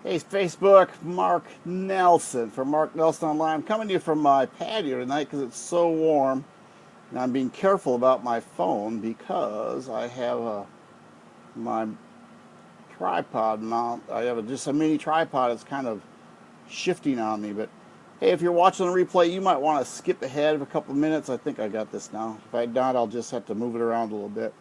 Hey, Facebook, Mark Nelson from Mark Nelson Online. I'm coming to you from my patio tonight because it's so warm. And I'm being careful about my phone because I have my tripod mount. I have just a mini tripod. It's kind of shifting on me. But hey, if you're watching the replay, you might want to skip ahead of a couple of minutes. I think I got this now. If I don't, I'll just have to move it around a little bit.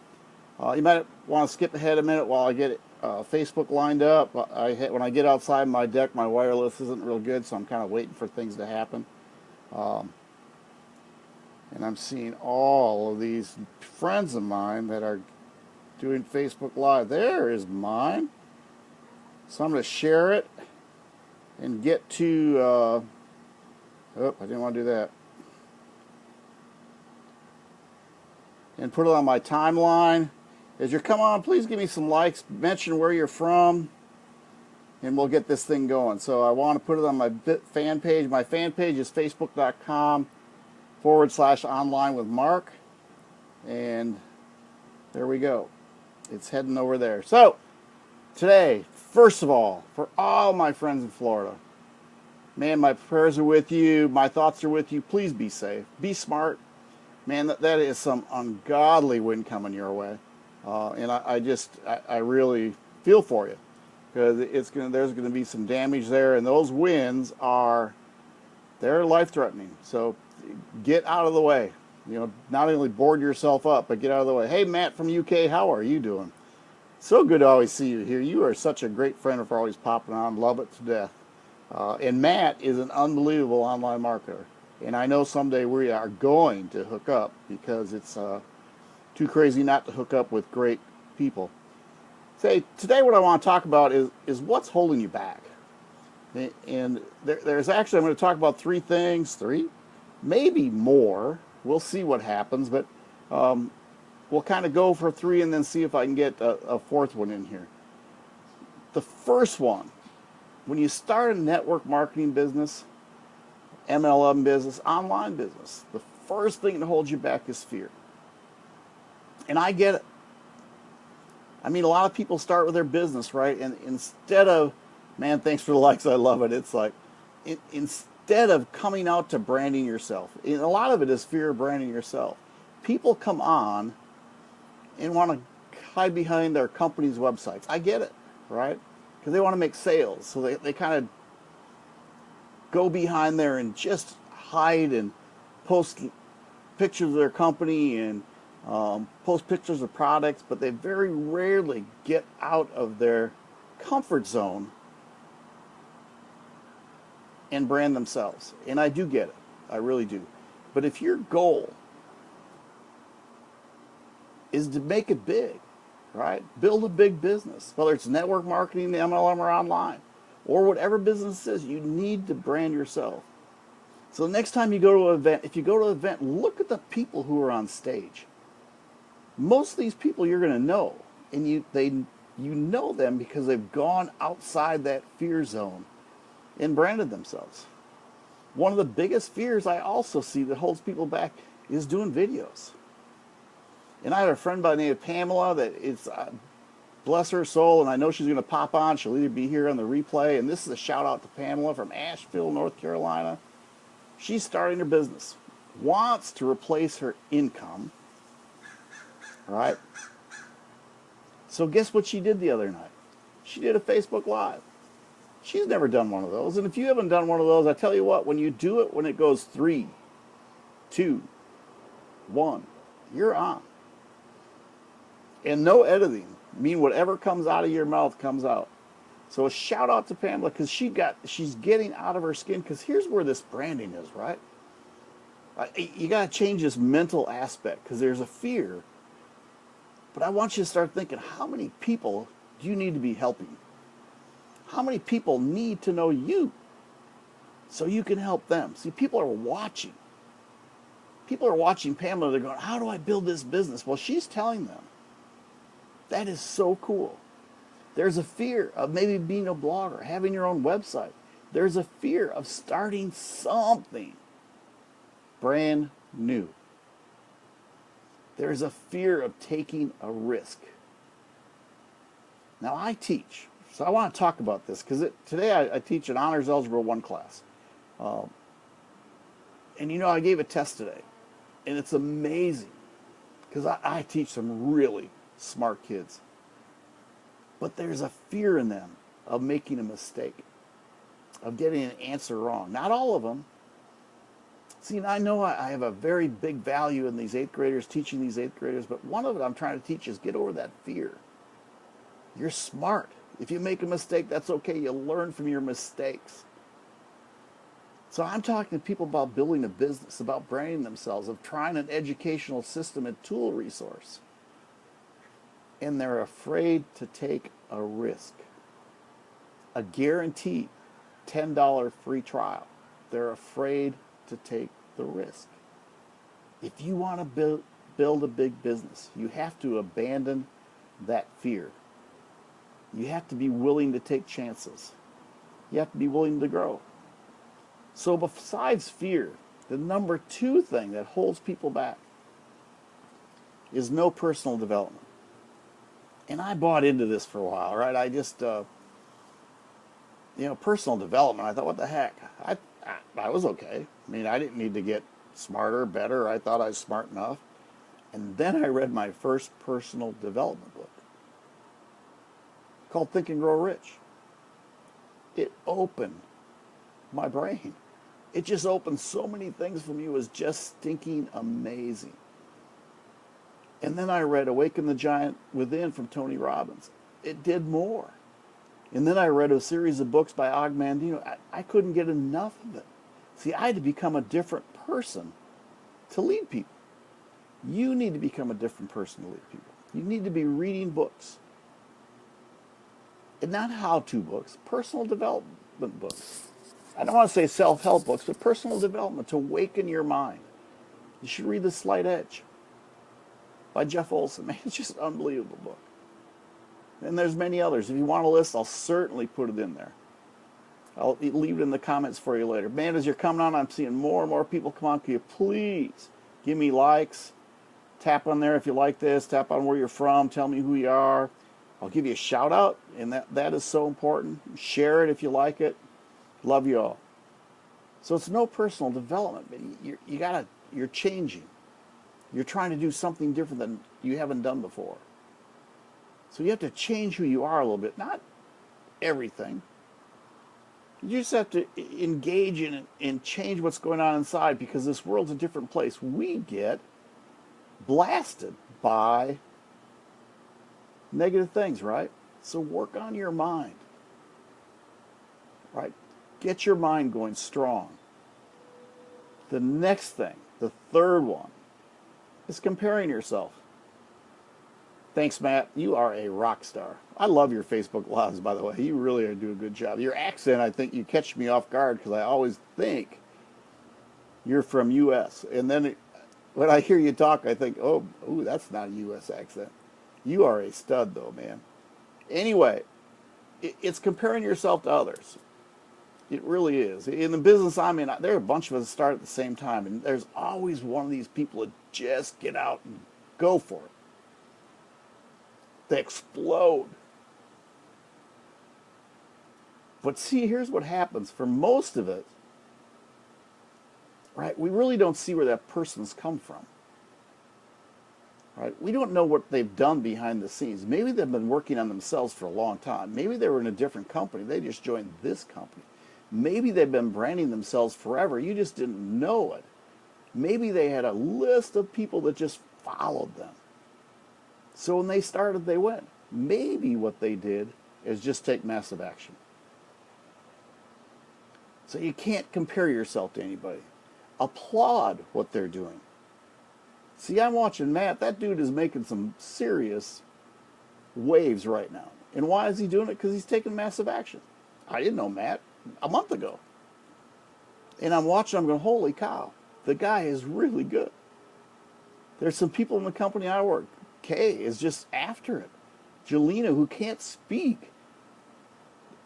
You might want to skip ahead a minute while I get Facebook lined up. When I get outside my deck, my wireless isn't real good, so I'm kind of waiting for things to happen. Um, and I'm seeing all of these friends of mine that are doing Facebook Live. There is mine. So I'm going to share it and get to. Oh, I didn't want to do that. And put it on my timeline. As you're coming on, please give me some likes. Mention where you're from, and we'll get this thing going. So I want to put it on my fan page. My fan page is facebook.com/online with Mark. And there we go. It's heading over there. So today, first of all, for all my friends in Florida, man, my prayers are with you. My thoughts are with you. Please be safe. Be smart. Man, that is some ungodly wind coming your way. And I really feel for you because there's gonna be some damage there, and those winds they're life threatening. So get out of the way. Not only board yourself up, but get out of the way. Hey, Matt from UK, how are you doing? So good to always see you here. You are such a great friend for always popping on. Love it to death. And Matt is an unbelievable online marketer. And I know someday we are going to hook up because it's too crazy not to hook up with great people. Say, today what I want to talk about is what's holding you back. And there's actually, I'm going to talk about three, maybe more. We'll see what happens, but we'll kind of go for three and then see if I can get a fourth one in here. The first one, when you start a network marketing business, MLM business, online business, the first thing that holds you back is fear. And I get it. I mean, a lot of people start with their business, right? And instead of, man, thanks for the likes, I love it. It's like, instead of coming out to branding yourself, and a lot of it is fear of branding yourself. People come on and want to hide behind their company's websites. I get it, right? Because they want to make sales. So they kind of go behind there and just hide and post pictures of their company and post pictures of products, but they very rarely get out of their comfort zone and brand themselves. And I do get it. I really do. But if your goal is to make it big, right? Build a big business, whether it's network marketing, MLM, or online, or whatever business it is, you need to brand yourself. So the next time you go to an event, if you go to an event, look at the people who are on stage. Most of these people you're going to know, and you know them because they've gone outside that fear zone and branded themselves. One of the biggest fears I also see that holds people back is doing videos. And I have a friend by the name of Pamela that is, bless her soul, and I know she's going to pop on. She'll either be here on the replay, and this is a shout out to Pamela from Asheville, North Carolina. She's starting her business, wants to replace her income, right? So guess what she did the other night? She did a Facebook Live. She's never done one of those. And if you haven't done one of those, I tell you what, when you do it, when it goes 3, 2, 1, you're on. And no editing. I mean, whatever comes out of your mouth comes out. So a shout out to Pamela because she's getting out of her skin, because here's where this branding is, right? You got to change this mental aspect because there's a fear. But I want you to start thinking, how many people do you need to be helping? How many people need to know you so you can help them? See, people are watching. People are watching Pamela. They're going, how do I build this business? Well, she's telling them. That is so cool. There's a fear of maybe being a blogger, having your own website. There's a fear of starting something brand new. There's a fear of taking a risk. Now, I teach So I want to talk about this because today I teach an Honors Algebra 1 class. Um, and I gave a test today, and it's amazing because I teach some really smart kids. But there's a fear in them of making a mistake, of getting an answer wrong. Not all of them. See, and I know I have a very big value in these 8th graders, teaching these 8th graders, but one of it I'm trying to teach is get over that fear. You're smart. If you make a mistake, that's okay. You learn from your mistakes. So I'm talking to people about building a business, about branding themselves, of trying an educational system and tool resource. And they're afraid to take a risk. A guaranteed $10 free trial. They're afraid to take the risk. If you want to build a big business, you have to abandon that fear. You have to be willing to take chances. You have to be willing to grow. So besides fear, the number 2 thing that holds people back is no personal development. And I bought into this for a while, right? I just, personal development, I thought, what the heck? I was okay. I mean, I didn't need to get smarter, better. I thought I was smart enough. And then I read my first personal development book called Think and Grow Rich. It opened my brain. It just opened so many things for me. It was just stinking amazing. And then I read Awaken the Giant Within from Tony Robbins. It did more. And then I read a series of books by Og Mandino. I couldn't get enough of it. See, I had to become a different person to lead people. You need to become a different person to lead people. You need to be reading books. And not how-to books, personal development books. I don't want to say self-help books, but personal development to awaken your mind. You should read The Slight Edge by Jeff Olson. Man, it's just an unbelievable book. And there's many others. If you want a list, I'll certainly put it in there. I'll leave it in the comments for you later. Man, as you're coming on, I'm seeing more and more people come on. Can you please give me likes? Tap on there if you like this. Tap on where you're from. Tell me who you are. I'll give you a shout out, and that is so important. Share it if you like it. Love you all. So it's no personal development, but you're changing. You're trying to do something different than you haven't done before. So you have to change who you are a little bit, not everything. You just have to engage in it and change what's going on inside, because this world's a different place. We get blasted by negative things, right? So work on your mind, right? Get your mind going strong. The next thing, the third one, is comparing yourself. Thanks, Matt. You are a rock star. I love your Facebook lives, by the way. You really do a good job. Your accent, I think you catch me off guard because I always think you're from U.S. And then when I hear you talk, I think, oh, that's not a U.S. accent. You are a stud, though, man. Anyway, it's comparing yourself to others. It really is. In the business I'm in, there are a bunch of us that start at the same time, and there's always one of these people that just get out and go for it. They explode. But see, here's what happens. For most of it, right, we really don't see where that person's come from. Right? We don't know what they've done behind the scenes. Maybe they've been working on themselves for a long time. Maybe they were in a different company. They just joined this company. Maybe they've been branding themselves forever. You just didn't know it. Maybe they had a list of people that just followed them. So when they started, they went. Maybe what they did is just take massive action. So you can't compare yourself to anybody. Applaud what they're doing. See, I'm watching Matt. That dude is making some serious waves right now. And why is he doing it? Because he's taking massive action. I didn't know Matt a month ago. And I'm watching, I'm going, holy cow, the guy is really good. There's some people in the company I work. Kay is just after it. Jelena, who can't speak,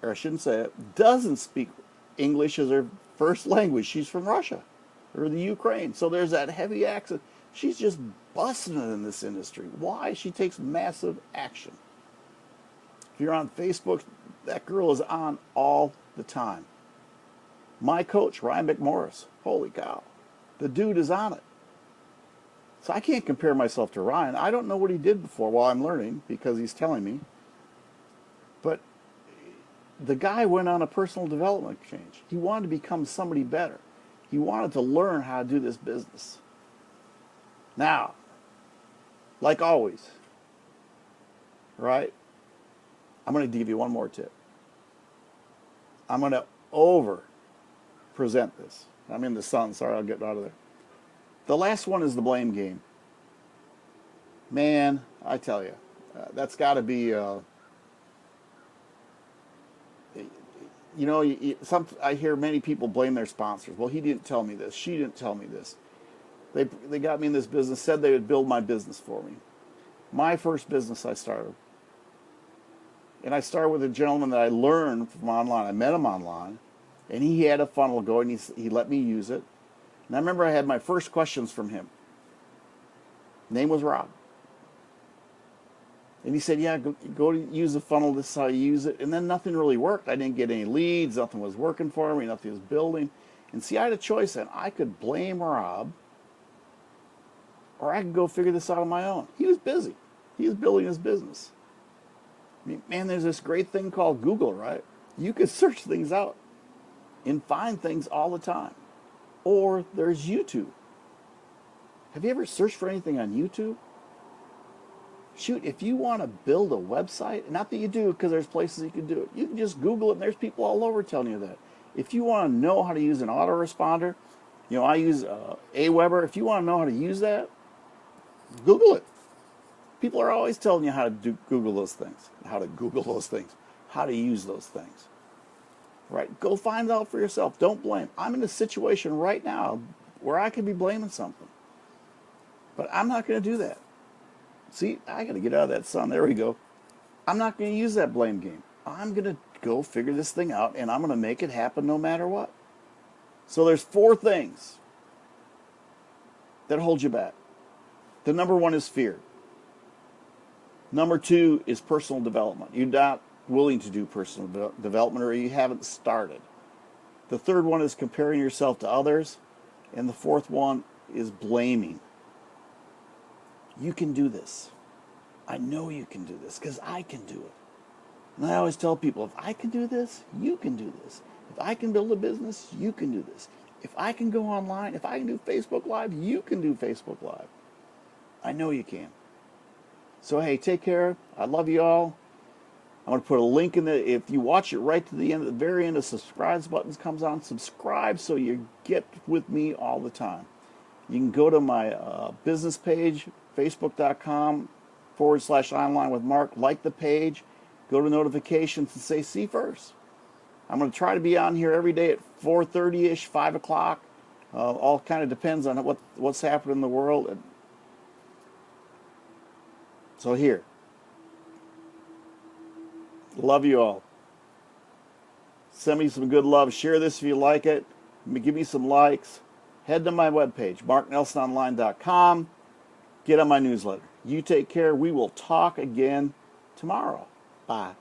or I shouldn't say it, doesn't speak English as her first language. She's from Russia or the Ukraine. So there's that heavy accent. She's just busting it in this industry. Why? She takes massive action. If you're on Facebook, that girl is on all the time. My coach, Ryan McMorris, holy cow, the dude is on it. So I can't compare myself to Ryan. I don't know what he did before while I'm learning because he's telling me. But the guy went on a personal development exchange. He wanted to become somebody better. He wanted to learn how to do this business. Now, like always, right? I'm going to give you one more tip. I'm going to over present this. I'm in the sun. Sorry, I'll get out of there. The last one is the blame game. Man, I tell you, that's got to be, I hear many people blame their sponsors. Well, he didn't tell me this. She didn't tell me this. They got me in this business, said they would build my business for me. My first business I started. And I started with a gentleman that I learned from online. I met him online, and he had a funnel going. He let me use it. And I remember I had my first questions from him. Name was Rob. And he said, yeah, go to use the funnel. This is how you use it. And then nothing really worked. I didn't get any leads. Nothing was working for me. Nothing was building. And see, I had a choice. And I could blame Rob, or I could go figure this out on my own. He was busy. He was building his business. I mean, man, there's this great thing called Google, right? You can search things out and find things all the time. Or there's YouTube. Have you ever searched for anything on YouTube? Shoot, if you want to build a website, not that you do because there's places you can do it. You can just Google it and there's people all over telling you that. If you want to know how to use an autoresponder, I use Aweber. If you want to know how to use that, Google it. People are always telling you how to Google those things, how to use those things. Right? Go find out for yourself. Don't blame. I'm in a situation right now where I could be blaming something. But I'm not going to do that. See, I got to get out of that sun. There we go. I'm not going to use that blame game. I'm going to go figure this thing out, and I'm going to make it happen no matter what. So there's 4 things that hold you back. The number 1 is fear. Number 2 is personal development. You're not willing to do personal development, or you haven't started. The third one is comparing yourself to others. And the fourth one is blaming. You can do this. I know you can do this because I can do it. And I always tell people, if I can do this, you can do this. If I can build a business, you can do this. If I can go online, if I can do Facebook Live, you can do Facebook Live. I know you can. So, hey, take care. I love you all. I'm going to put a link in the, if you watch it right to the end, at the very end, the subscribe button comes on. Subscribe so you get with me all the time. You can go to my business page, facebook.com/online with Mark. Like the page. Go to notifications and say, see first. I'm going to try to be on here every day at 4:30-ish, 5 o'clock. All kind of depends on what's happening in the world. So here. Love you all. Send me some good love. Share this if you like it. Give me some likes. Head to my webpage, marknelsononline.com. Get on my newsletter. You take care. We will talk again tomorrow. Bye.